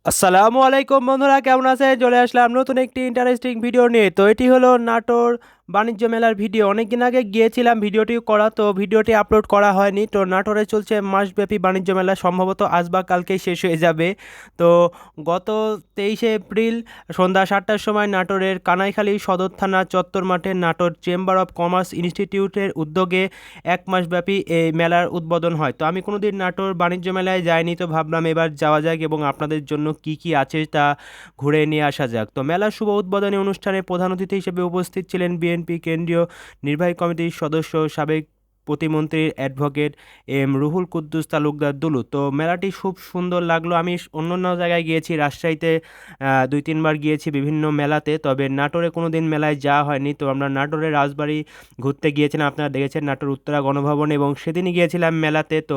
আসসালামু আলাইকুম বন্ধুরা, কেমন আছেন? চলে আসলাম নতুন একটি ইন্টারেস্টিং ভিডিও নিয়ে। তো এটি হলো নাটোর বাণিজ্য মেলার ভিডিও। অনেকদিন আগে গিয়েছিলাম ভিডিওটি করা, তো ভিডিওটি আপলোড করা হয়নি। তো নাটোরে চলছে মাসব্যাপী বাণিজ্য মেলা, সম্ভবত আজ বা কালকেই শেষ হয়ে যাবে। তো গত 23শে এপ্রিল সন্ধ্যা 7টার সময় নাটোরের কানাইখালী সদর থানা চত্বর মাঠে নাটোর চেম্বার অফ কমার্স ইনস্টিটিউটের উদ্যোগে 1 মাসব্যাপী এই মেলার উদ্বোধন হয়। তো আমি কোনোদিন নাটোর বাণিজ্য মেলায় যাইনি, তো ভাবলাম এবার যাওয়া যাক এবং আপনাদের জন্য কি কি আছে তা ঘুরে নিয়ে আসা যাক। তো মেলার শুভ উদ্বোধনী অনুষ্ঠানে প্রধান অতিথি হিসেবে উপস্থিত ছিলেন বিএনপি কেন্দ্রীয় নির্বাহী কমিটির সদস্য সাবেক প্রতিমন্ত্রী অ্যাডভোকেট এম রুহুল কুদ্দুস তালুকদার দুলু। তো মেলাটি খুব সুন্দর লাগলো। আমি অন্য জায়গায় গিয়েছি, রাজশাহীতে 2-3 বার গিয়েছি বিভিন্ন মেলাতে, তবে নাটোরে কোনো দিন মেলায় যাওয়া হয়নি। তো আমরা নাটোরের রাজবাড়ি ঘুরতে গিয়েছিলাম, আপনারা দেখেছেন নাটোর উত্তরা গণভবন, এবং সেদিনই গিয়েছিলাম মেলাতে। তো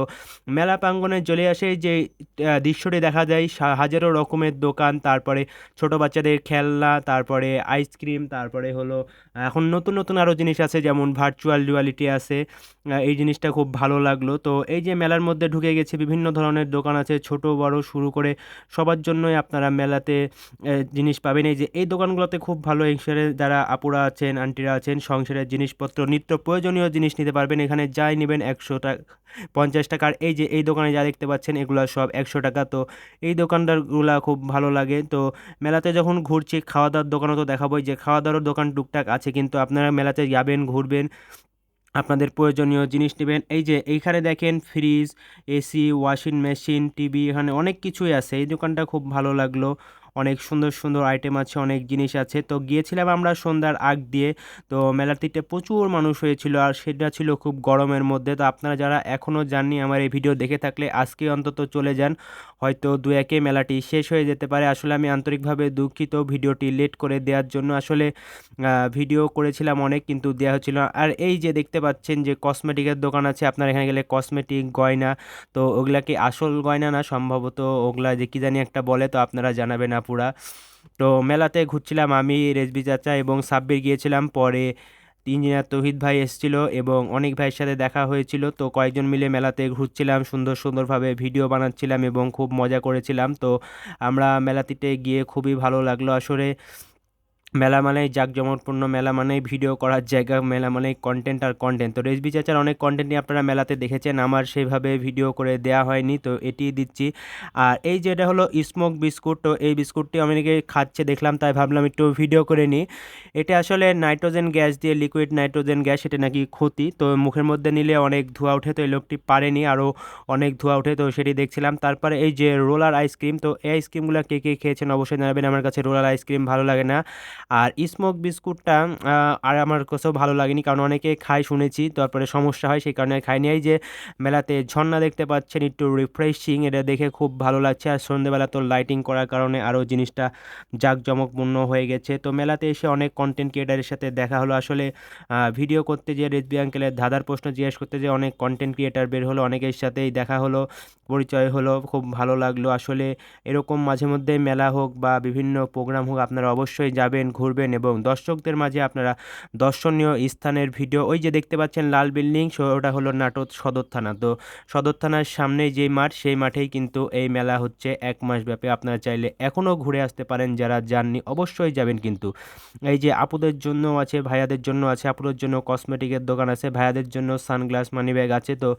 মেলা প্রাঙ্গণে চলে আসে যে দৃশ্যটি দেখা যায়, হাজারো রকমের দোকান, তারপরে ছোট বাচ্চাদের খেলনা, তারপরে আইসক্রিম, তারপরে হলো এখন নতুন নতুন আরও জিনিস আছে, যেমন ভার্চুয়াল রিয়ালিটি আছে। এই জিনিসটা খুব ভালো লাগলো। তো এই যে মেলার মধ্যে ঢুকে গেছে, বিভিন্ন ধরনের দোকান আছে, ছোট বড় শুরু করে সবার জন্যই আপনারা মেলাতে জিনিস পাবেন। এই যে এই দোকানগুলোতে খুব ভালো সংসারের যারা আপুরা আছেন, আন্টিরা আছেন, সংসারের জিনিসপত্র নিত্য প্রয়োজনীয় জিনিস নিতে পারবেন। এখানে যাই নেবেন 100 টাকা, 50 টাকার। এই যে এই দোকানে যা দেখতে পাচ্ছেন এগুলো সব 100 টাকা। তো এই দোকানদারগুলা খুব ভালো লাগে। তো মেলাতে যখন ঘুরছি, খাওয়া দাওয়ার দোকানও তো দেখাবোই, যে খাওয়া দাওয়ার দোকান টুকটাক আছে, কিন্তু আপনারা মেলাতে যাবেন, ঘুরবেন, আপনাদের প্রয়োজনীয় জিনিস নেবেন। এই যে এইখানে দেখেন fridge, AC, washing machine, TV, এখানে অনেক কিছুই আছে। এই দোকানটা খুব ভালো লাগলো, অনেক সুন্দর সুন্দর আইটেম আছে, অনেক জিনিস আছে। তো গিয়েছিলাম আমরা সন্ধ্যার আগ দিয়ে। তো মেলাটিতে প্রচুর মানুষ হয়েছিল, আর সেটা ছিল খুব গরমের মধ্যে। তো আপনারা যারা এখনও যাননি, আমার এই ভিডিও দেখে থাকলে আজকে অন্তত চলে যান, হয়তো 2-1 মেলাটি শেষ হয়ে যেতে পারে। আসলে আমি আন্তরিকভাবে দুঃখিত ভিডিওটি লেট করে দেওয়ার জন্য। আসলে ভিডিও করেছিলাম অনেক, কিন্তু দেওয়া হচ্ছিল না। আর এই যে দেখতে পাচ্ছেন যে কসমেটিকের দোকান আছে, আপনার এখানে গেলে কসমেটিক গয়না, তো ওগুলা কি আসল গয়না না, সম্ভবত ওগুলা যে কি জানি একটা বলে, তো আপনারা জানাবেন আপুরা। তো মেলাতে ঘুরছিলাম আমি, রেজবি চাচা এবং সাব্বির গিয়েছিলাম, পরে ইঞ্জিনিয়ার তৌহিদ ভাই এসেছিল এবং অনেক ভাইয়ের সাথে দেখা হয়েছিল। তো কয়েকজন মিলে মেলাতে ঘুরছিলাম, সুন্দর সুন্দরভাবে ভিডিও বানাচ্ছিলাম এবং খুব মজা করেছিলাম। তো আমরা মেলাটিতে গিয়ে খুবই ভালো লাগলো। আসলে মেলা মানেই জাঁকজমকপূর্ণ, মেলা মানেই ভিডিও করার জায়গা, মেলা মানেই কন্টেন্ট আর কন্টেন্ট। তো রেসবি চাচার অনেক কন্টেন্টই আপনারা মেলাতে দেখেছেন, আমার সেইভাবে ভিডিও করে দেয়া হয়নি, তো এটি দিচ্ছি। আর এই যে এটা হলো স্মোক বিস্কুট, তো এই বিস্কুটটি অনেকে খাচ্ছে দেখলাম, তাই ভাবলাম একটু ভিডিও করে নিই। এটা আসলে নাইট্রোজেন গ্যাস দিয়ে, লিকুইড নাইট্রোজেন গ্যাস, এটা নাকি ক্ষতি, তো মুখের মধ্যে নিলে অনেক ধোঁয়া ওঠে। তো এই লোকটি পারেনি, আরও অনেক ধোঁয়া ওঠে, তো সেটি দেখছিলাম। তারপরে এই যে রোলার আইসক্রিম, তো এই আইসক্রিমগুলো কে কে খেয়েছেন অবশ্যই জানাবেন। আমার কাছে রোলার আইসক্রিম ভালো লাগে না। আর স্মোক বিস্কুটটা আর আমার কাছেও ভালো লাগেনি, কারণ অনেকে খায় শুনেছি, তারপরে সমস্যা হয়, সেই কারণে খাইনি। এই যে মেলাতে ঝর্ণা দেখতে পাচ্ছেন, একটু রিফ্রেশিং, এটা দেখে খুব ভালো লাগছে। আর সন্ধ্যেবেলা তো লাইটিং করার কারণে আরও জিনিসটা জাঁকজমকপূর্ণ হয়ে গেছে। তো মেলাতে এসে অনেক কন্টেন্ট ক্রিয়েটারের সাথে দেখা হলো। আসলে ভিডিও করতে যেয়ে রেজবি আঙ্কেলের ধাঁধার প্রশ্ন জিজ্ঞেস করতে যেয়ে অনেক কন্টেন্ট ক্রিয়েটার বের হলো, অনেকের সাথেই দেখা হলো, পরিচয় হলো, খুব ভালো লাগলো। আসলে এরকম মাঝে মধ্যে মেলা হোক বা বিভিন্ন প্রোগ্রাম হোক, আপনারা অবশ্যই যাবেন, ঘুরবেন এবং দর্শকদের মাঝে আপনারা দর্শনীয় স্থানের ভিডিও, ওই যে দেখতে পাচ্ছেন লাল বিল্ডিং, ওটা হলো নাটোর সদর থানা। তো সদর থানার সামনেই যেই মাঠ, সেই মাঠেই কিন্তু এই মেলা হচ্ছে 1 মাস ব্যাপী। আপনারা চাইলে এখনও ঘুরে আসতে পারেন, যারা যাননি অবশ্যই যাবেন। কিন্তু এই যে আপুদের জন্য আছে, ভাইয়াদের জন্য আছে, আপুদের জন্য কসমেটিকের দোকান আছে, ভাইয়াদের জন্য সানগ্লাস মানিব্যাগ আছে। তো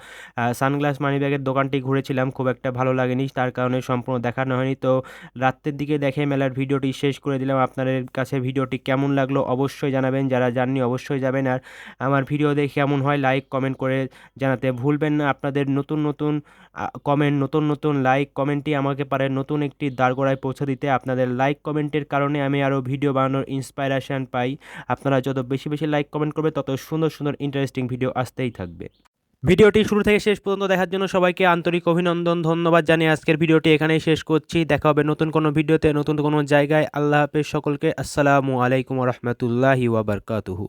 সানগ্লাস মানিব্যাগের দোকানটি ঘুরেছিলাম, খুব একটা ভালো লাগেনি, তার কারণে সম্পূর্ণ দেখানো হয়নি। তো রাত্রের দিকে দেখে মেলার ভিডিওটি শেষ করে দিলাম। আপনাদের কাছে ভিডিওটি কেমন লাগলো অবশ্যই জানাবেন, যারা জাননি অবশ্যই যাবেন। আর আমার ভিডিও দেখে কেমন হয় লাইক কমেন্ট করে জানাতে ভুলবেন না। আপনাদের নতুন নতুন কমেন্ট, নতুন নতুন লাইক কমেন্টই আমাকে পারে নতুন একটি দাঁড়গোড়ায় পৌঁছে দিতে। আপনাদের লাইক কমেন্টের কারণে আমি আরও ভিডিও বানানোর ইন্সপাইরেশন পাই। আপনারা যত বেশি বেশি লাইক কমেন্ট করবে, তত সুন্দর সুন্দর ইন্টারেস্টিং ভিডিও আসতেই থাকবে। ভিডিওটি শুরু থেকে শেষ পর্যন্ত দেখার জন্য সবাইকে আন্তরিক অভিনন্দন, ধন্যবাদ জানিয়ে আজকের ভিডিওটি এখানেই শেষ করছি। দেখা হবে নতুন কোনো ভিডিওতে, নতুন কোনো জায়গায়। আল্লাহ হাফেজ সকলকে। আসসালামু আলাইকুম রহমতুল্লাহি ওয়াবারকাতুহু।